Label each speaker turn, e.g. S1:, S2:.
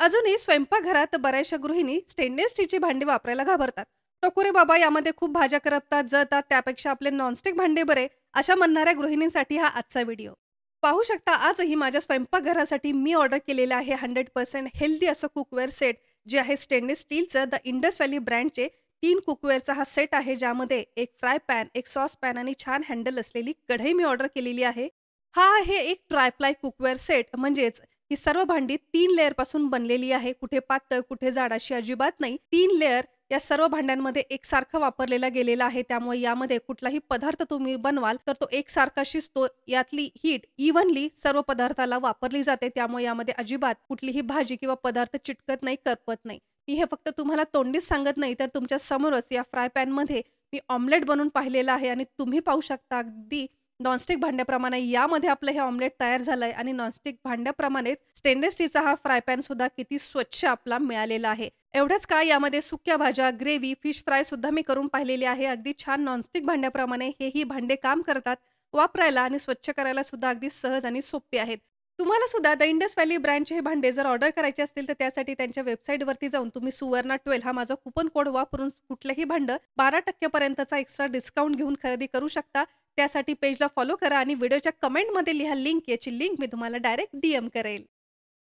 S1: अजूनही स्वयंपाकघरात बऱ्याचशा गृहिणी स्टेनलेस स्टीलची भांडी वापरायला घाबरतात. नको रे बाबा, यामध्ये खूप भाज्या करपतात, जळतात, त्यापेक्षा आपले नॉनस्टिक भांडे बरे, अशा म्हणणाऱ्या गृहिणींसाठी हा आजचा व्हिडिओ. पाहू शकता, आजही माझ्या स्वयंपाकघरासाठी मी ऑर्डर केलेलं आहे 100% हेल्दी असं कुकवेअर सेट, जे आहे स्टेनलेस स्टीलचं द इंडस व्हॅली ब्रँडचे. 3 कुकवेअरचा हा सेट आहे, ज्यामध्ये एक फ्राय पॅन, एक सॉस पॅन आणि छान हँडल असलेली कढई मी ऑर्डर केलेली आहे. हा आहे एक ट्रायप्लाय कुकवेअर सेट, म्हणजेच ही सर्व भांडी 3 लेयरपासून बनलेली आहे. कुठे पातळ, कुठे जाड अशी अजिबात नाही. 3 लेयर या सर्व भांड्यांमध्ये एकसारखं वापरलेला गेलेला आहे. त्यामुळे यामध्ये कुठलाही पदार्थ तुम्ही बनवाल, तर तो एकसारखा शिजतो. यातली हीट इव्हनली सर्व पदार्थाला वापरली जाते. त्यामुळे यामध्ये अजिबात कुठलीही भाजी किंवा पदार्थ चिटकत नाही, करपत नाही. मी हे फक्त तुम्हाला तोंडीच सांगत नाही, तर तुमच्या समोरच या फ्राय पॅनमध्ये मी ऑमलेट बनवून पाहिलेलं आहे आणि तुम्ही पाहू शकता अगदी नॉनस्टिक भांड्याप्रमाणे यामध्ये आपलं हे ऑमलेट तयार झालंय आणि नॉनस्टिक भांड्याप्रमाणेच स्टेनलेस स्टीलचा हा फ्राय पॅन सुद्धा किती स्वच्छ आपला मिळालेला आहे. एवढंच काय, यामध्ये सुक्या भाज्या, ग्रेव्ही, फिश फ्राय सुद्धा मी करून पाहिलेली आहे. अगदी छान नॉनस्टिक भांड्याप्रमाणे हेही भांडे काम करतात. वापरायला आणि स्वच्छ करायला सुद्धा अगदी सहज आणि सोपे आहेत. तुम्हाला सुद्धा द इंडस व्हॅली ब्रँडचे हे भांडे जर ऑर्डर करायचे असतील, तर त्यासाठी त्यांच्या वेबसाईटवरती जाऊन तुम्ही सुवर्णा12 हा माझा कुपन कोड वापरून कुठलंही भांडं 12% पर्यंतचा एक्स्ट्रा डिस्काउंट घेऊन खरेदी करू शकता. त्यासाठी पेजला फॉलो करा आणि व्हिडिओच्या कमेंटमध्ये लिहा लिंक. याची लिंक मी तुम्हाला डायरेक्ट DM करेल.